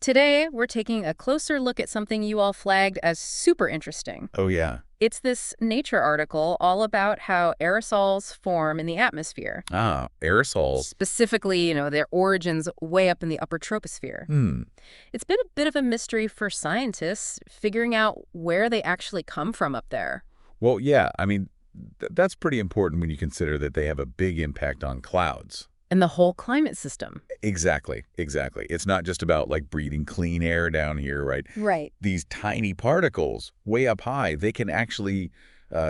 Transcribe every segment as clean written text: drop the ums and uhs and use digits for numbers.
Today, we're taking a closer look at something you all flagged as super interesting. Oh, yeah. It's this Nature article all about how aerosols form in the atmosphere. Ah, aerosols. Specifically, their origins way up in the upper troposphere. Hmm. It's been a bit of a mystery for scientists figuring out where they actually come from up there. Well, yeah, I mean, that's pretty important when you consider that they have a big impact on clouds. And the whole climate system. Exactly, exactly. It's not just about, like, breathing clean air down here, right? Right. These tiny particles way up high, they can actually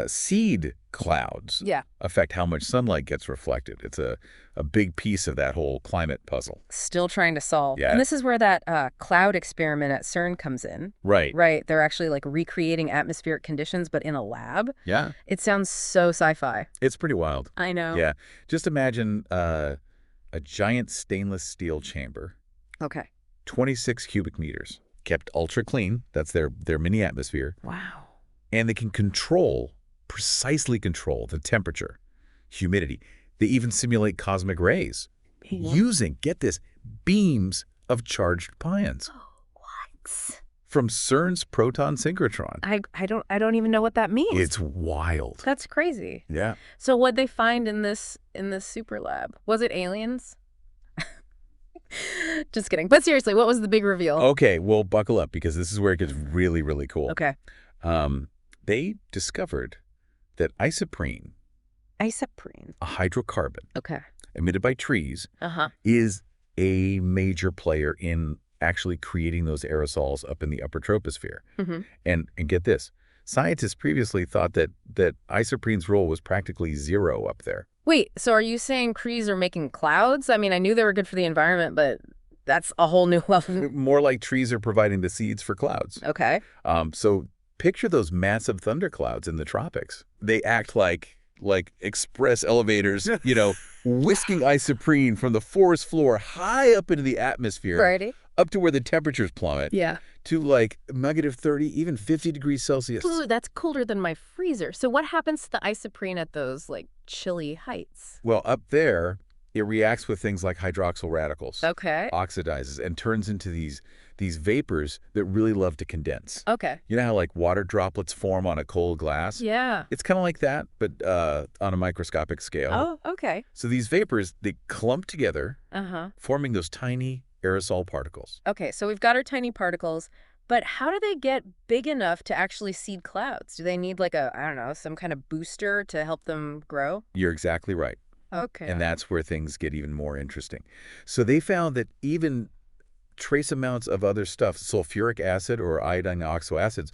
seed clouds, Yeah. affect how much sunlight gets reflected. It's a big piece of that whole climate puzzle. Still trying to solve. Yeah. And this is where that cloud experiment at CERN comes in. Right. Right. They're actually like recreating atmospheric conditions, but in a lab. Yeah. It sounds so sci-fi. It's pretty wild. I know. Yeah. Just imagine a giant stainless steel chamber, Okay. 26 cubic meters, kept ultra clean. That's their mini atmosphere. Wow. And they can precisely control the temperature, humidity. They even simulate cosmic rays using, get this, beams of charged pions What? from CERN's proton synchrotron. I don't even know what that means. It's wild. That's crazy. Yeah. So what'd they find in this super lab? Was it aliens? Just kidding. But seriously, what was the big reveal? Okay, well, buckle up because this is where it gets really, really cool. Okay. They discovered that isoprene, Isoprene. a hydrocarbon Okay. emitted by trees, Uh-huh. is a major player in actually creating those aerosols up in the upper troposphere. Mm-hmm. And get this, scientists previously thought that isoprene's role was practically zero up there. Wait, so are you saying trees are making clouds? I mean, I knew they were good for the environment, but that's a whole new level. More like trees are providing the seeds for clouds. Okay. So picture those massive thunderclouds in the tropics. They act like express elevators, whisking isoprene from the forest floor high up into the atmosphere, Righty. up to where the temperatures plummet, Yeah. to like negative 30, even 50 degrees Celsius. Ooh, that's colder than my freezer. So what happens to the isoprene at those, like, chilly heights? Well, up there, it reacts with things like hydroxyl radicals, Okay. oxidizes, and turns into these vapors that really love to condense. Okay. You know how like water droplets form on a cold glass? Yeah. It's kind of like that, but on a microscopic scale. Oh, okay. So these vapors, they clump together, Uh-huh. forming those tiny aerosol particles. Okay, so we've got our tiny particles, but how do they get big enough to actually seed clouds? Do they need like some kind of booster to help them grow? You're exactly right. Okay. And that's where things get even more interesting. So they found that even trace amounts of other stuff, sulfuric acid or iodine oxoacids,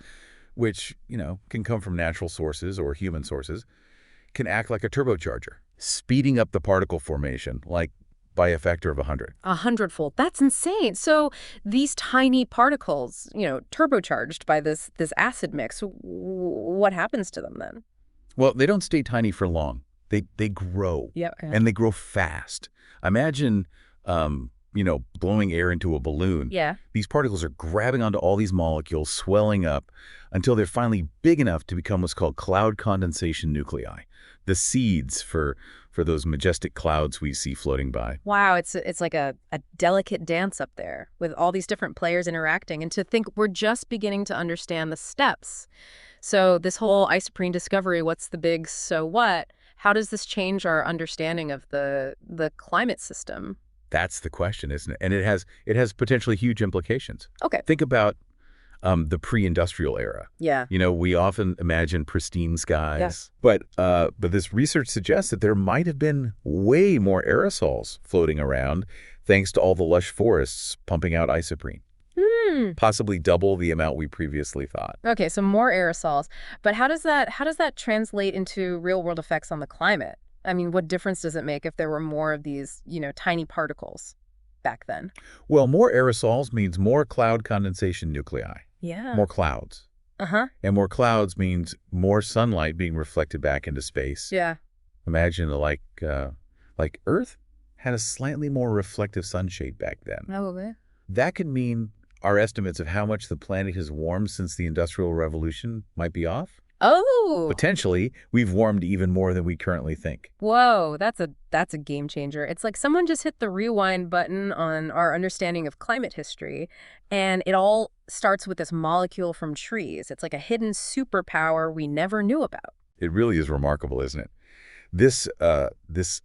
which, can come from natural sources or human sources, can act like a turbocharger, speeding up the particle formation, like by a factor of 100. 100-fold. That's insane. So these tiny particles, turbocharged by this acid mix, what happens to them then? Well, they don't stay tiny for long. They grow. Yeah. And they grow fast. Imagine, blowing air into a balloon. Yeah. These particles are grabbing onto all these molecules, swelling up until they're finally big enough to become what's called cloud condensation nuclei, the seeds for those majestic clouds we see floating by. Wow, it's like a delicate dance up there with all these different players interacting. And to think we're just beginning to understand the steps. So this whole isoprene discovery, what's the big so what? How does this change our understanding of the climate system? That's the question, isn't it? And it has potentially huge implications. Okay. Think about the pre-industrial era. Yeah. We often imagine pristine skies, Yes. but this research suggests that there might have been way more aerosols floating around thanks to all the lush forests pumping out isoprene. Possibly double the amount we previously thought. Okay, so more aerosols. But how does that translate into real-world effects on the climate? I mean, what difference does it make if there were more of these, tiny particles back then? Well, more aerosols means more cloud condensation nuclei, Yeah. more clouds. Uh-huh. And more clouds means more sunlight being reflected back into space. Yeah. Imagine like Earth had a slightly more reflective sunshade back then. Probably. That could mean our estimates of how much the planet has warmed since the Industrial Revolution might be off. Oh, Potentially, we've warmed even more than we currently think. whoa, that's a game changer. It's like someone just hit the rewind button on our understanding of climate history, and it all starts with this molecule from trees. It's like a hidden superpower we never knew about. It really is remarkable, isn't it? This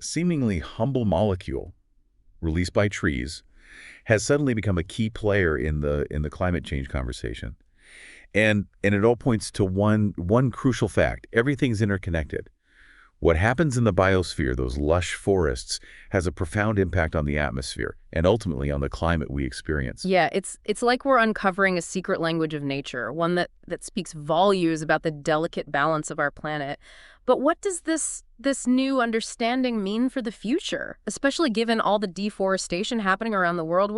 seemingly humble molecule released by trees has suddenly become a key player in the climate change conversation. And it all points to one crucial fact. Everything's interconnected. What happens in the biosphere, those lush forests, has a profound impact on the atmosphere and ultimately on the climate we experience. Yeah, it's like we're uncovering a secret language of nature, one that speaks volumes about the delicate balance of our planet. But what does this new understanding mean for the future, especially given all the deforestation happening around the world?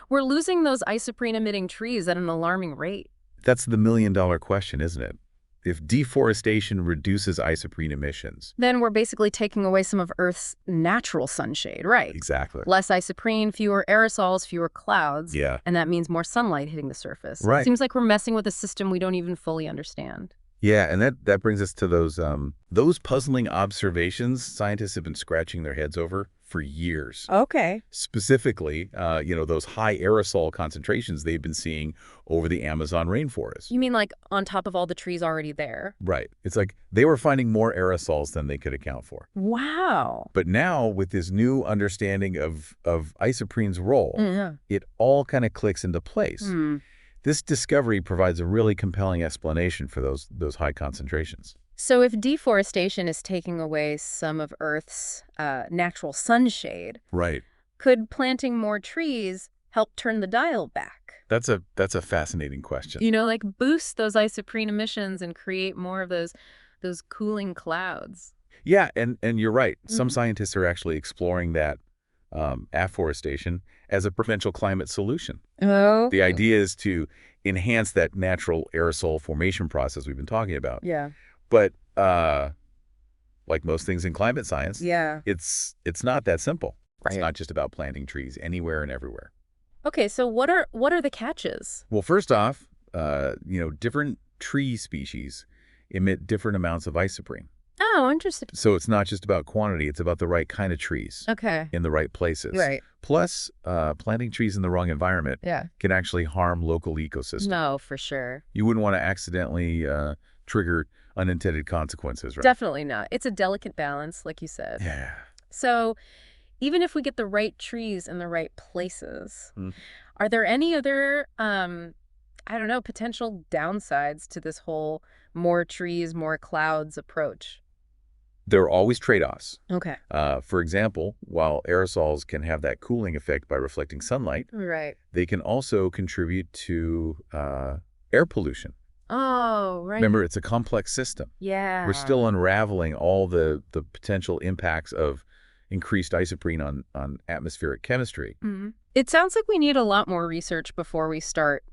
We're losing those isoprene-emitting trees at an alarming rate. That's the million-dollar question, isn't it? If deforestation reduces isoprene emissions. Then we're basically taking away some of Earth's natural sunshade, right? Exactly. Less isoprene, fewer aerosols, fewer clouds. Yeah. And that means more sunlight hitting the surface. Right. It seems like we're messing with a system we don't even fully understand. Yeah, and that brings us to those puzzling observations scientists have been scratching their heads over for years. Okay. Specifically, those high aerosol concentrations they've been seeing over the Amazon rainforest. You mean like on top of all the trees already there? Right. It's like they were finding more aerosols than they could account for. Wow. But now, with this new understanding of isoprene's role, Yeah. it all kind of clicks into place. Hmm. This discovery provides a really compelling explanation for those high concentrations. So if deforestation is taking away some of Earth's natural sunshade, Right. could planting more trees help turn the dial back? That's a fascinating question. Like boost those isoprene emissions and create more of those cooling clouds. Yeah, and you're right. Some Mhm. scientists are actually exploring that afforestation as a potential climate solution. Oh. The idea is to enhance that natural aerosol formation process we've been talking about. Yeah. But like most things in climate science, Yeah. it's not that simple. It's Right. not just about planting trees anywhere and everywhere. Okay, so what are the catches? Well, first off, different tree species emit different amounts of isoprene. Oh, interesting. So it's not just about quantity, it's about the right kind of trees Okay. in the right places. Right. Plus, planting trees in the wrong environment Yeah. can actually harm local ecosystems. No, for sure. You wouldn't want to accidentally trigger unintended consequences, right? Definitely not. It's a delicate balance, like you said. Yeah. So even if we get the right trees in the right places, Mm. are there any other, potential downsides to this whole more trees, more clouds approach? There are always trade-offs. Okay. For example, while aerosols can have that cooling effect by reflecting sunlight, Right. they can also contribute to air pollution. Oh, right. Remember, it's a complex system. Yeah. We're still unraveling all the potential impacts of increased isoprene on atmospheric chemistry. Mhm. It sounds like we need a lot more research before we start,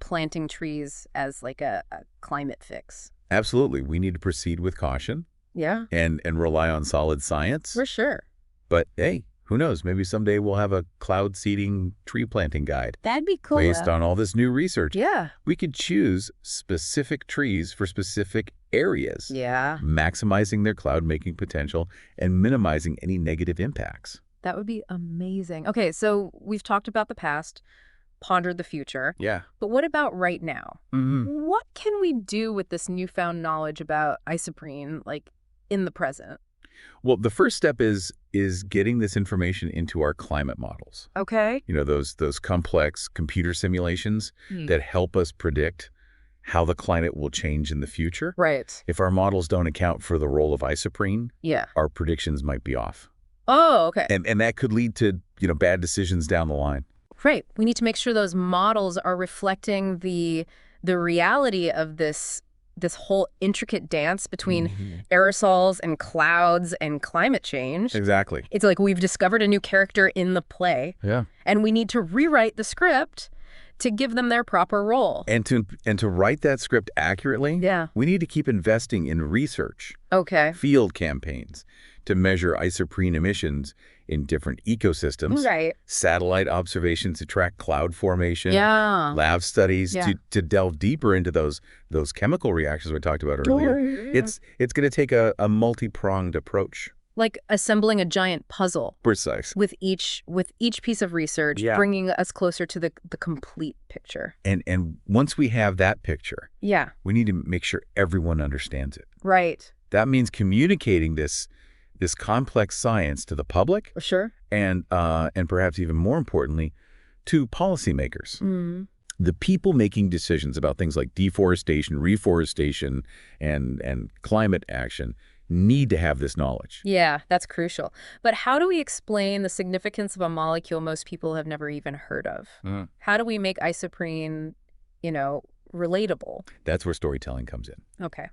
planting trees as like a climate fix. Absolutely. We need to proceed with caution Yeah, and rely on solid science. for sure. But hey, who knows? Maybe someday we'll have a cloud seeding tree planting guide That'd be cool. based on all this new research. Yeah. We could choose specific trees for specific areas, Yeah. maximizing their cloud-making potential and minimizing any negative impacts. That would be amazing. Okay, so we've talked about the past, pondered the future, Yeah. but what about right now? Mm-hmm. What can we do with this newfound knowledge about isoprene, like in the present? Well, the first step is getting this information into our climate models. Okay. Those complex computer simulations that help us predict how the climate will change in the future. Right. If our models don't account for the role of isoprene, Yeah. our predictions might be off. Oh, okay. And that could lead to, bad decisions down the line. Right. We need to make sure those models are reflecting the reality of this whole intricate dance between aerosols and clouds and climate change. Exactly. It's like we've discovered a new character in the play, Yeah. and we need to rewrite the script To give them their proper role. And to write that script accurately, Yeah. we need to keep investing in research, Okay. field campaigns to measure isoprene emissions in different ecosystems, Right. satellite observations to track cloud formation, Yeah. lab studies Yeah. to delve deeper into those chemical reactions we talked about earlier. It's going to take a multi-pronged approach. Like assembling a giant puzzle Precise. with each piece of research, Yeah. bringing us closer to the complete picture. And once we have that picture, Yeah. we need to make sure everyone understands it. Right. That means communicating this complex science to the public Sure. and perhaps even more importantly, to policymakers. Mm. The people making decisions about things like deforestation, reforestation, and climate action need to have this knowledge. Yeah, that's crucial. But how do we explain the significance of a molecule most people have never even heard of? How do we make isoprene, relatable? That's where storytelling comes in. Okay.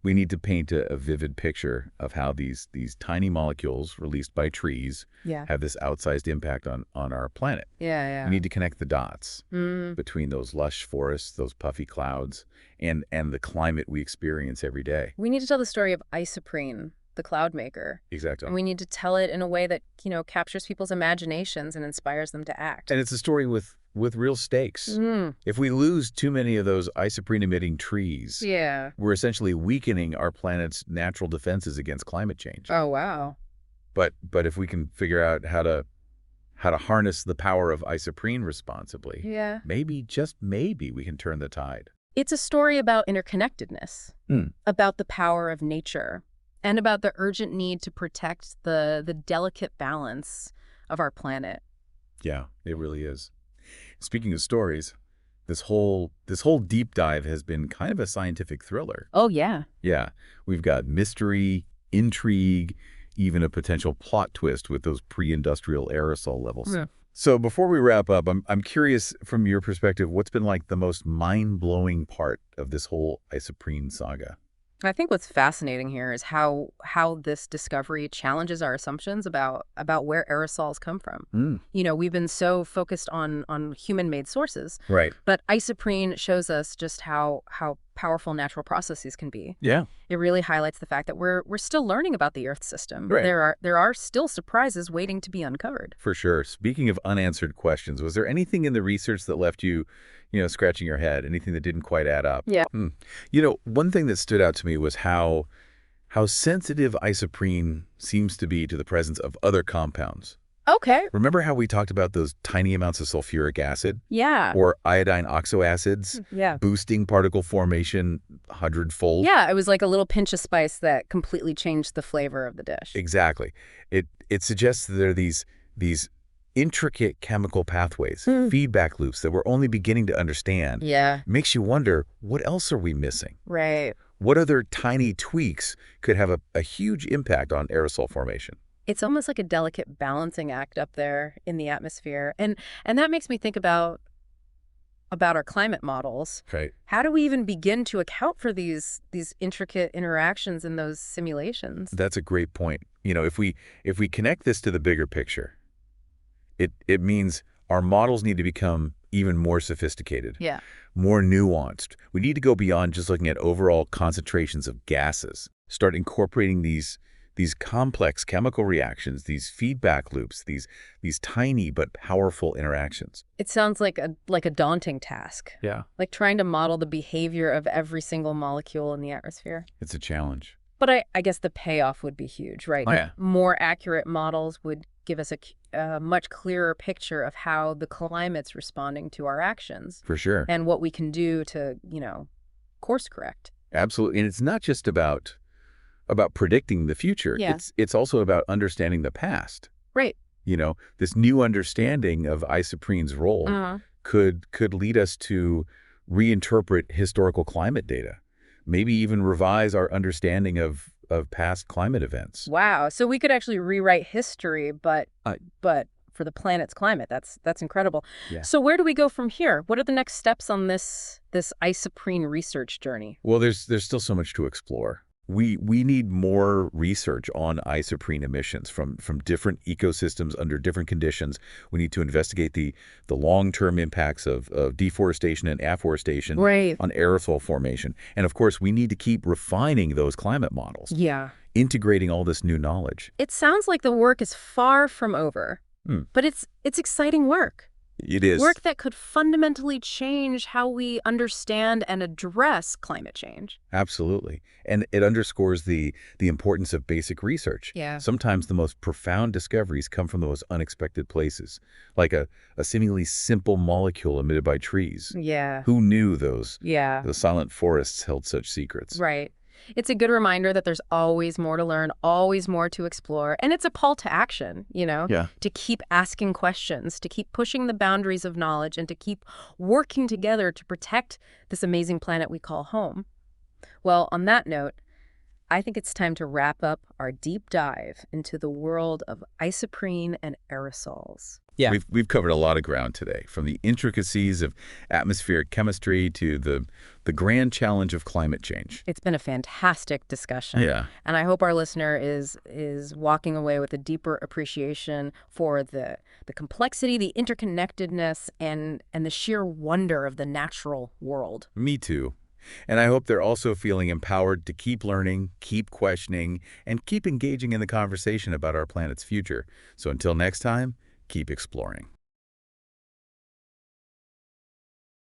We need to paint a vivid picture of how these tiny molecules released by trees Yeah. have this outsized impact on our planet. Yeah. We need to connect the dots Mm. between those lush forests, those puffy clouds, and the climate we experience every day. We need to tell the story of isoprene, the cloud maker. Exactly. And we need to tell it in a way that, captures people's imaginations and inspires them to act. And it's a story with real stakes. Mm. If we lose too many of those isoprene-emitting trees, Yeah. we're essentially weakening our planet's natural defenses against climate change. Oh, wow. But if we can figure out how to harness the power of isoprene responsibly, Yeah. maybe, just maybe, we can turn the tide. It's a story about interconnectedness, about the power of nature, and about the urgent need to protect the delicate balance of our planet. Yeah, it really is. Speaking of stories, this whole deep dive has been kind of a scientific thriller. Oh, yeah. Yeah, we've got mystery, intrigue, even a potential plot twist with those pre-industrial aerosol levels. Yeah. So before we wrap up, I'm curious from your perspective, what's been like the most mind-blowing part of this whole isoprene saga? I think what's fascinating here is how this discovery challenges our assumptions about where aerosols come from. We've been so focused on human-made sources, Right. but isoprene shows us just how powerful natural processes can be. Yeah. It really highlights the fact that we're still learning about the Earth system. Right. There are still surprises waiting to be uncovered. For sure. Speaking of unanswered questions, was there anything in the research that left you, scratching your head, anything that didn't quite add up? Yeah. One thing that stood out to me was how sensitive isoprene seems to be to the presence of other compounds. Okay. Remember how we talked about those tiny amounts of sulfuric acid Yeah. or iodine oxoacids Yeah. boosting particle formation 100-fold? Yeah, it was like a little pinch of spice that completely changed the flavor of the dish. Exactly. It suggests that there are these intricate chemical pathways, feedback loops that we're only beginning to understand. Yeah. Makes you wonder, what else are we missing? Right. What other tiny tweaks could have a huge impact on aerosol formation? It's almost like a delicate balancing act up there in the atmosphere. And that makes me think about our climate models. Right. How do we even begin to account for these intricate interactions in those simulations? That's a great point. If we connect this to the bigger picture, it means our models need to become even more sophisticated. Yeah. More nuanced. We need to go beyond just looking at overall concentrations of gases. Start incorporating these complex chemical reactions, these feedback loops, these tiny but powerful interactions. It sounds like a daunting task. Yeah. Like trying to model the behavior of every single molecule in the atmosphere. It's a challenge. But I guess the payoff would be huge, right? Oh, yeah. More accurate models would give us a much clearer picture of how the climate's responding to our actions. For sure. And what we can do to, course correct. Absolutely. And it's not just about predicting the future. Yeah. It's also about understanding the past. Right. This new understanding of isoprene's role could lead us to reinterpret historical climate data, maybe even revise our understanding of past climate events. Wow. So we could actually rewrite history, but for the planet's climate. That's incredible. Yeah. So where do we go from here? What are the next steps on this isoprene research journey? Well, there's still so much to explore. We need more research on isoprene emissions from different ecosystems under different conditions. We need to investigate the long-term impacts of deforestation and afforestation Right. on aerosol formation. And of course, we need to keep refining those climate models, Yeah. integrating all this new knowledge. It sounds like the work is far from over, Hmm. but it's exciting work. It is. Work that could fundamentally change how we understand and address climate change. Absolutely. And it underscores the importance of basic research. Yeah. Sometimes the most profound discoveries come from the most unexpected places, like a seemingly simple molecule emitted by trees. Yeah. Who knew those Yeah. the silent forests held such secrets? Right. It's a good reminder that there's always more to learn, always more to explore, and it's a call to action, Yeah. to keep asking questions, to keep pushing the boundaries of knowledge, and to keep working together to protect this amazing planet we call home. Well, on that note, I think it's time to wrap up our deep dive into the world of isoprene and aerosols. Yeah. We've covered a lot of ground today, from the intricacies of atmospheric chemistry to the grand challenge of climate change. It's been a fantastic discussion. Yeah. And I hope our listener is walking away with a deeper appreciation for the complexity, the interconnectedness, and the sheer wonder of the natural world. Me too. And I hope they're also feeling empowered to keep learning, keep questioning, and keep engaging in the conversation about our planet's future. So until next time, keep exploring.